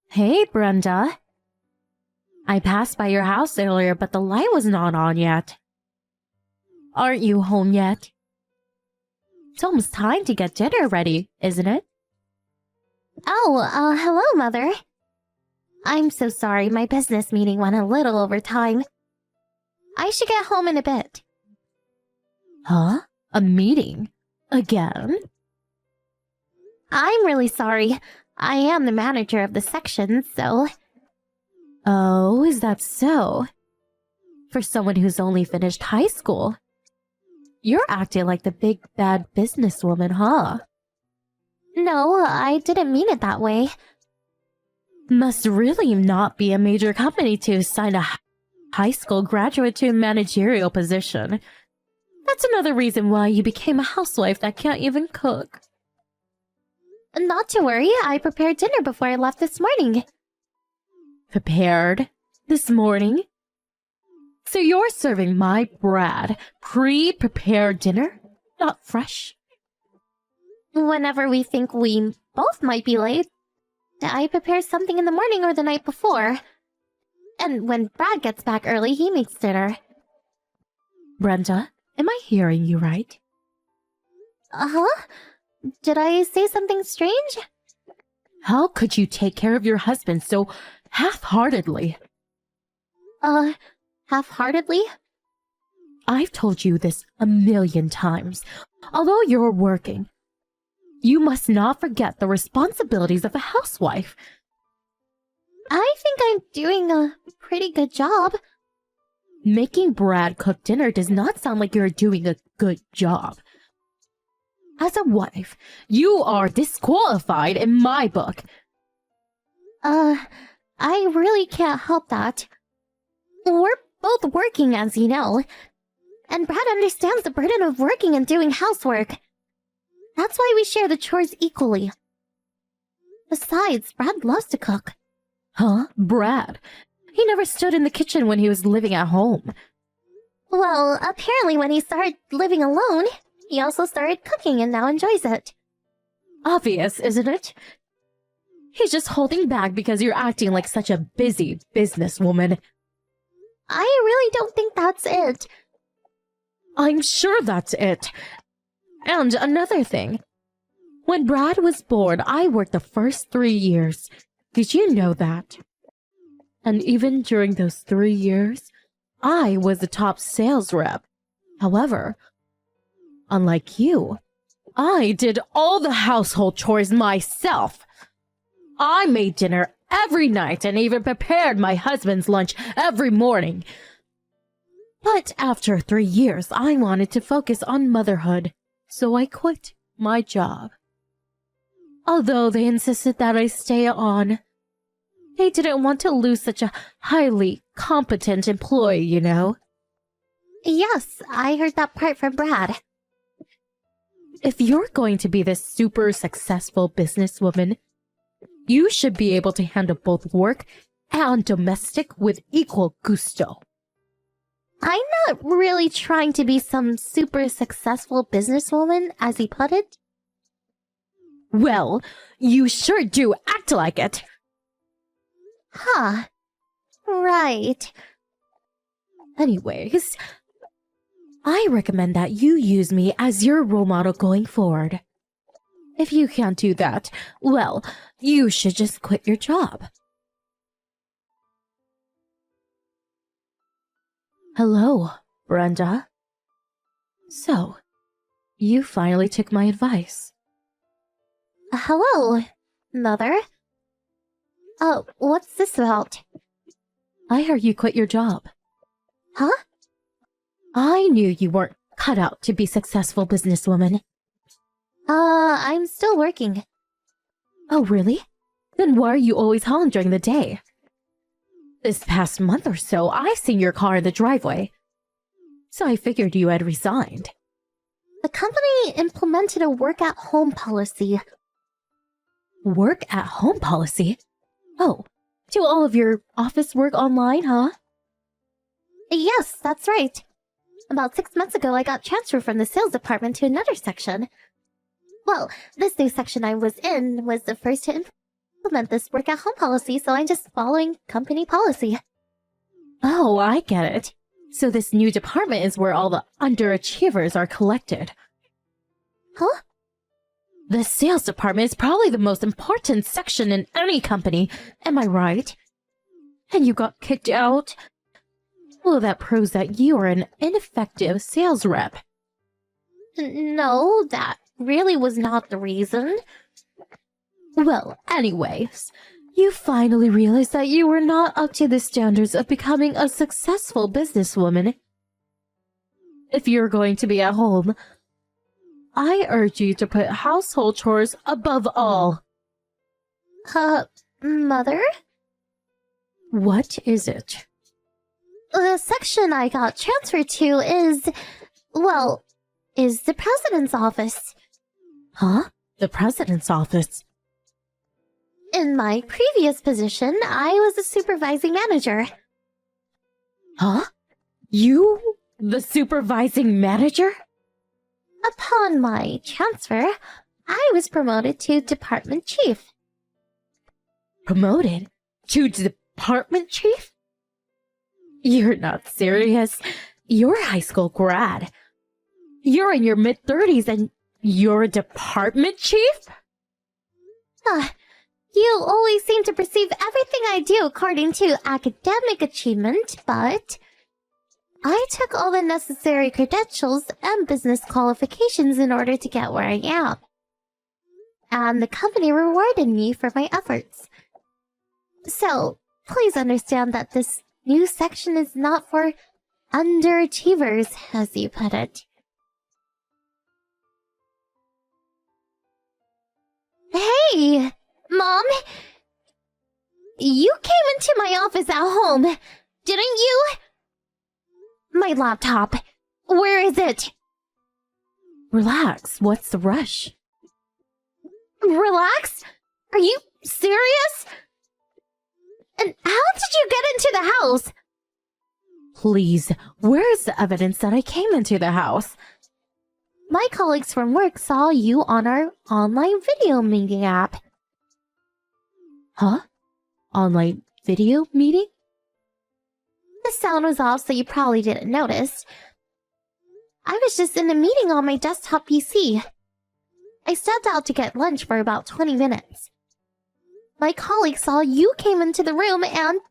Hey, Brenda. I passed by your house earlier, but the light was not on yet. Aren't you home yet? It's almost time to get dinner ready, isn't it? Oh, hello, Mother. I'm so sorry, my business meeting went a little over time. I should get home in a bit. Huh? A meeting? Again? I'm really sorry. I am the manager of the section, so... Oh, is that so? For someone who's only finished high school. You're acting like the big bad businesswoman, huh? No, I didn't mean it that way. Must really not be a major company to assign a high school graduate to a managerial position. That's another reason why you became a housewife that can't even cook. Not to worry, I prepared dinner before I left this morning. Prepared? This morning? So you're serving my Brad pre-prepared dinner? Not fresh? Whenever we think we both might be late, I prepare something in the morning or the night before. And when Brad gets back early, he makes dinner. Brenda, am I hearing you right? Uh-huh? Did I say something strange? How could you take care of your husband so half-heartedly? Half-heartedly? I've told you this a million times. Although you're working, you must not forget the responsibilities of a housewife. I think I'm doing a pretty good job. Making Brad cook dinner does not sound like you're doing a good job. As a wife, you are disqualified in my book. I really can't help that. We're both working, as you know. And Brad understands the burden of working and doing housework. That's why we share the chores equally. Besides, Brad loves to cook. Huh? Brad? He never stood in the kitchen when he was living at home. Well, apparently when he started living alone, he also started cooking and now enjoys it. Obvious, isn't it? He's just holding back because you're acting like such a busy businesswoman. I really don't think that's it. I'm sure that's it. And another thing. When Brad was born, I worked the first 3 years. Did you know that? And even during those 3 years, I was the top sales rep. However, unlike you, I did all the household chores myself. I made dinner every night and even prepared my husband's lunch every morning. But after 3 years, I wanted to focus on motherhood, so I quit my job. Although they insisted that I stay on, they didn't want to lose such a highly competent employee, you know? Yes, I heard that part from Brad. If you're going to be this super successful businesswoman, you should be able to handle both work and domestic with equal gusto. I'm not really trying to be some super successful businesswoman, as he put it. Well, you sure do act like it. Huh. Right. Anyways, I recommend that you use me as your role model going forward. If you can't do that, well, you should just quit your job. Hello, Brenda. So, you finally took my advice. Hello, Mother. What's this about? I heard you quit your job. Huh? I knew you weren't cut out to be successful businesswoman. I'm still working. Oh, really? Then why are you always home during the day? This past month or so, I've seen your car in the driveway. So I figured you had resigned. The company implemented a work-at-home policy. Work-at-home policy? Oh, do all of your office work online, huh? Yes, that's right. About 6 months ago, I got transferred from the sales department to another section. Well, this new section I was in was the first to implement this work-at-home policy, so I'm just following company policy. Oh, I get it. So this new department is where all the underachievers are collected. Huh? The sales department is probably the most important section in any company, am I right? And you got kicked out? Well, that proves that you are an ineffective sales rep. No, that really was not the reason. Well, anyways, you finally realized that you were not up to the standards of becoming a successful businesswoman. If you're going to be at home, I urge you to put household chores above all. Mother? What is it? The section I got transferred to is the president's office. Huh? The president's office? In my previous position, I was a supervising manager. Huh? You? The supervising manager? Upon my transfer, I was promoted to department chief. Promoted? To department chief? You're not serious. You're a high school grad. You're in your mid-30s and you're a department chief? You always seem to perceive everything I do according to academic achievement, but I took all the necessary credentials and business qualifications in order to get where I am. And the company rewarded me for my efforts. So, please understand that this new section is not for underachievers, as you put it. Hey, Mom! You came into my office at home, didn't you? My laptop. Where is it? Relax. What's the rush? Relax? Are you serious? And how did you get into the house? Please, where is the evidence that I came into the house? My colleagues from work saw you on our online video meeting app. Huh? Online video meeting? The sound was off, so you probably didn't notice. I was just in a meeting on my desktop PC. I stepped out to get lunch for about 20 minutes. My colleague saw you came into the room and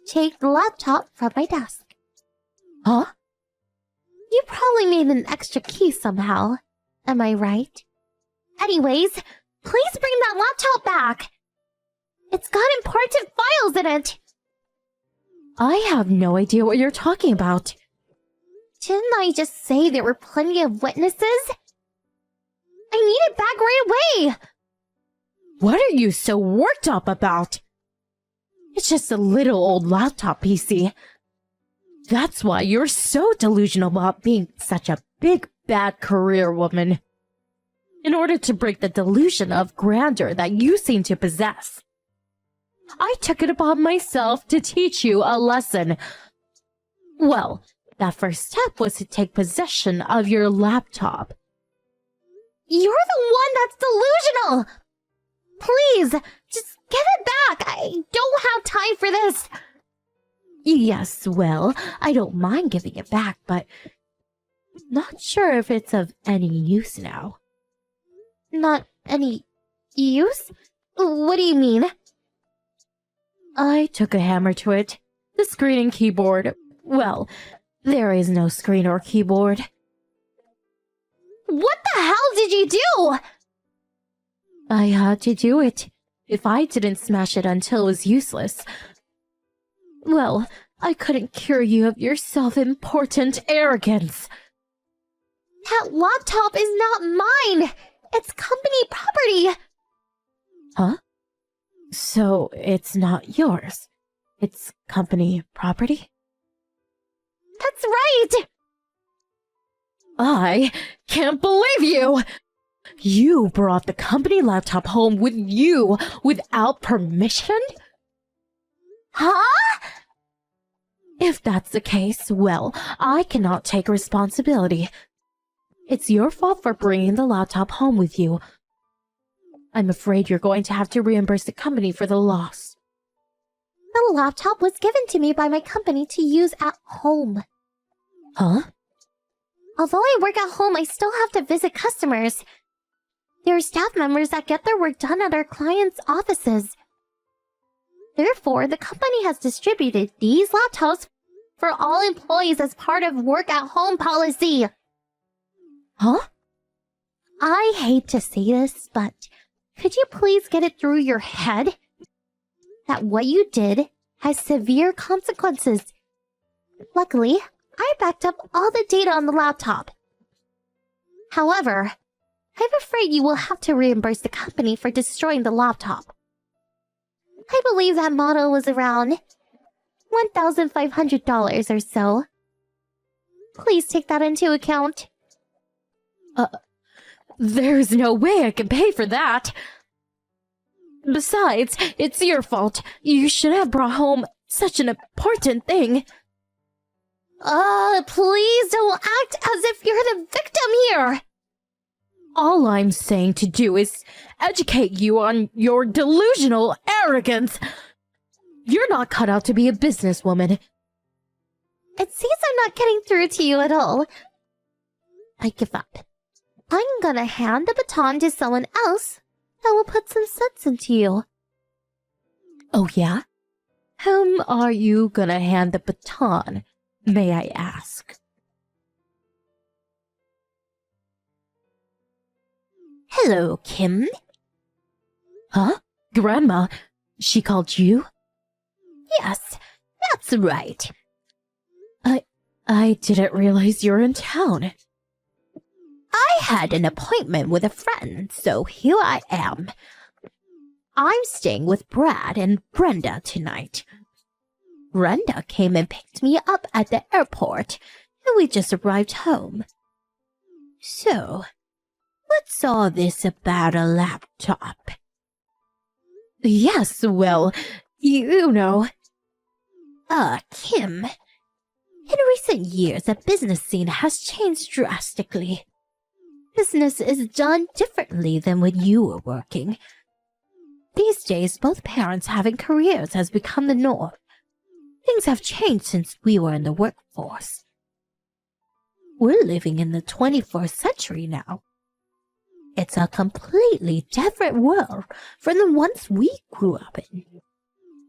take the laptop from my desk. Huh? You probably made an extra key somehow. Am I right? Anyways, please bring that laptop back. It's got important files in it. I have no idea what you're talking about. Didn't I just say there were plenty of witnesses? I need it back right away. What are you so worked up about? It's just a little old laptop PC. That's why you're so delusional about being such a big, bad career woman. In order to break the delusion of grandeur that you seem to possess, I took it upon myself to teach you a lesson. Well, that first step was to take possession of your laptop. You're the one that's delusional! Please, just give it back! I don't have time for this! Yes, well, I don't mind giving it back, but not sure if it's of any use now. Not any use? What do you mean? I took a hammer to it. The screen and keyboard. Well, there is no screen or keyboard. What the hell did you do? I had to do it. If I didn't smash it until it was useless, well, I couldn't cure you of your self-important arrogance. That laptop is not mine! It's company property! Huh? So it's not yours. It's company property? That's right! I can't believe you! You brought the company laptop home with you without permission? Huh? If that's the case, well, I cannot take responsibility. It's your fault for bringing the laptop home with you. I'm afraid you're going to have to reimburse the company for the loss. The laptop was given to me by my company to use at home. Huh? Although I work at home, I still have to visit customers. There are staff members that get their work done at our clients' offices. Therefore, the company has distributed these laptops for all employees as part of work-at-home policy. Huh? I hate to say this, but could you please get it through your head that what you did has severe consequences? Luckily, I backed up all the data on the laptop. However, I'm afraid you will have to reimburse the company for destroying the laptop. I believe that model was around $1,500 or so. Please take that into account. There's no way I can pay for that. Besides, it's your fault. You should have brought home such an important thing. Please don't act as if you're the victim here. All I'm saying to do is educate you on your delusional arrogance. You're not cut out to be a businesswoman. It seems I'm not getting through to you at all. I give up. I'm gonna hand the baton to someone else that will put some sense into you. Oh yeah? Whom are you gonna hand the baton, may I ask? Hello, Kim. Huh? Grandma, she called you? Yes, that's right. I didn't realize you're in town. I had an appointment with a friend, so here I am. I'm staying with Brad and Brenda tonight. Brenda came and picked me up at the airport, and we just arrived home. So, what's all this about a laptop? Yes, well, you know. Kim. In recent years, the business scene has changed drastically. Business is done differently than when you were working. These days, both parents having careers has become the norm. Things have changed since we were in the workforce. We're living in the 21st century now. It's a completely different world from the ones we grew up in.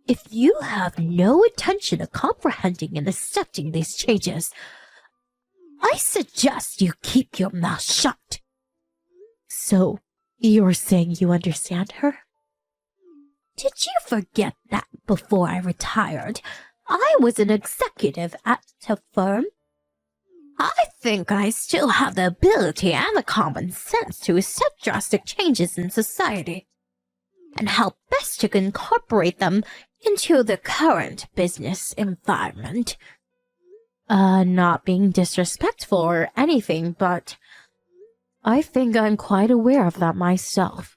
If you have no intention of comprehending and accepting these changes, I suggest you keep your mouth shut. So, you're saying you understand her? Did you forget that before I retired, I was an executive at a firm? I think I still have the ability and the common sense to accept drastic changes in society, and how best to incorporate them into the current business environment. Not being disrespectful or anything, but I think I'm quite aware of that myself.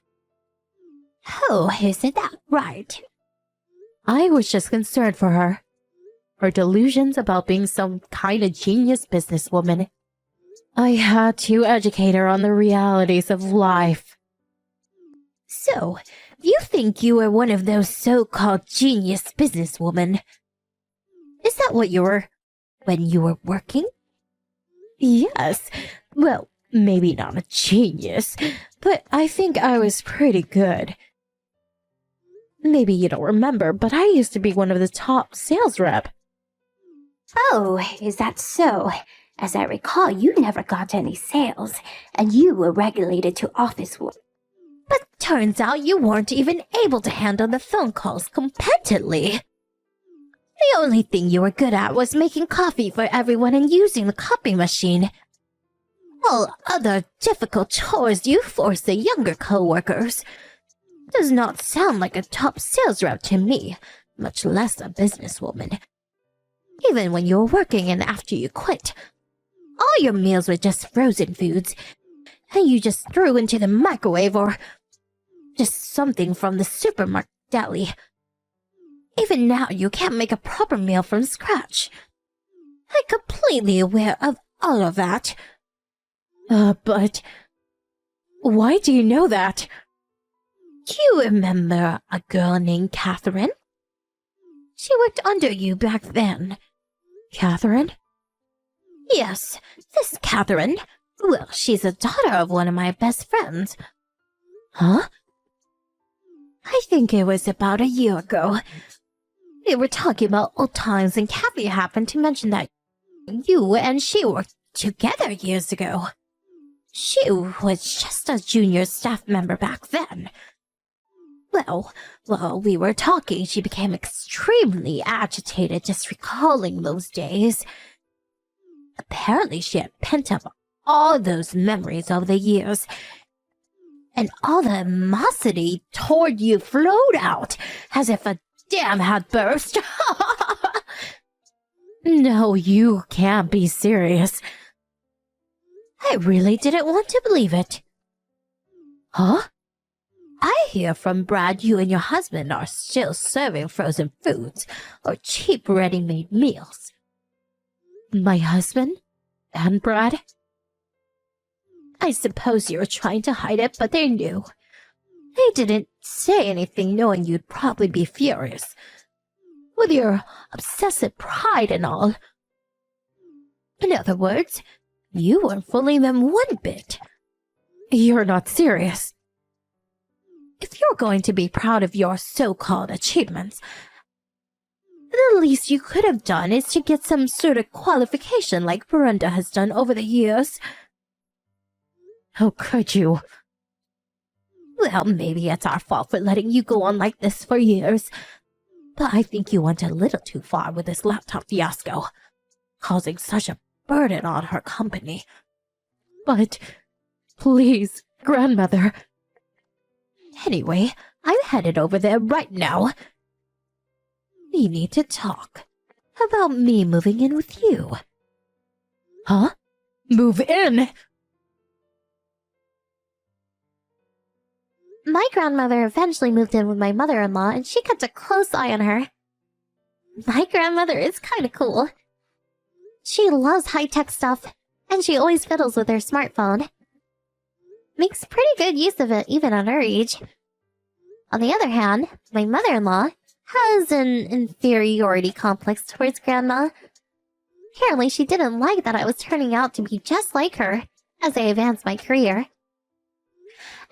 Oh, isn't that right? I was just concerned for her. Her delusions about being some kind of genius businesswoman. I had to educate her on the realities of life. So, you think you were one of those so-called genius businesswomen? Is that what you were when you were working? Yes. Well, maybe not a genius, but I think I was pretty good. Maybe you don't remember, but I used to be one of the top sales rep. Oh, is that so? As I recall, you never got any sales, and you were regulated to office work. But turns out you weren't even able to handle the phone calls competently. The only thing you were good at was making coffee for everyone and using the copy machine. All other difficult chores you force the younger co-workers. Does not sound like a top sales rep to me, much less a businesswoman. Even when you were working and after you quit, all your meals were just frozen foods, and you just threw into the microwave or just something from the supermarket deli. Even now, you can't make a proper meal from scratch. I'm completely aware of all of that. But why do you know that? Do you remember a girl named Catherine? She worked under you back then. Catherine? Yes, this Catherine. Well, she's a daughter of one of my best friends. Huh? I think it was about a year ago. We were talking about old times and Kathy happened to mention that you and she worked together years ago. She was just a junior staff member back then. Well, while we were talking, she became extremely agitated just recalling those days. Apparently, she had pent up all those memories over the years, and all the animosity toward you flowed out as if a dam had burst. No, you can't be serious. I really didn't want to believe it. Huh? I hear from Brad you and your husband are still serving frozen foods or cheap ready-made meals. My husband? And Brad? I suppose you were trying to hide it, but they knew. They didn't say anything knowing you'd probably be furious. With your obsessive pride and all. In other words, you weren't fooling them one bit. You're not serious. If you're going to be proud of your so-called achievements, the least you could have done is to get some sort of qualification like Brenda has done over the years. How could you? Well, maybe it's our fault for letting you go on like this for years. But I think you went a little too far with this laptop fiasco, causing such a burden on her company. But, please, grandmother. Anyway, I'm headed over there right now. We need to talk about me moving in with you. Huh? Move in? My grandmother eventually moved in with my mother-in-law, and she kept a close eye on her. My grandmother is kind of cool. She loves high-tech stuff, and she always fiddles with her smartphone. Makes pretty good use of it, even at her age. On the other hand, my mother-in-law has an inferiority complex towards Grandma. Apparently, she didn't like that I was turning out to be just like her as I advanced my career.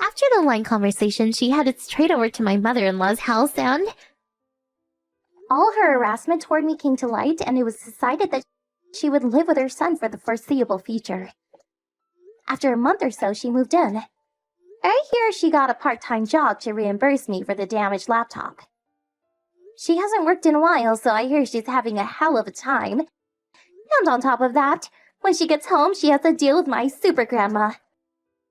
After the line conversation, she headed straight over to my mother-in-law's house and... all her harassment toward me came to light, and it was decided that she would live with her son for the foreseeable future. After a month or so, she moved in. I hear she got a part-time job to reimburse me for the damaged laptop. She hasn't worked in a while, so I hear she's having a hell of a time. And on top of that, when she gets home, she has to deal with my super grandma.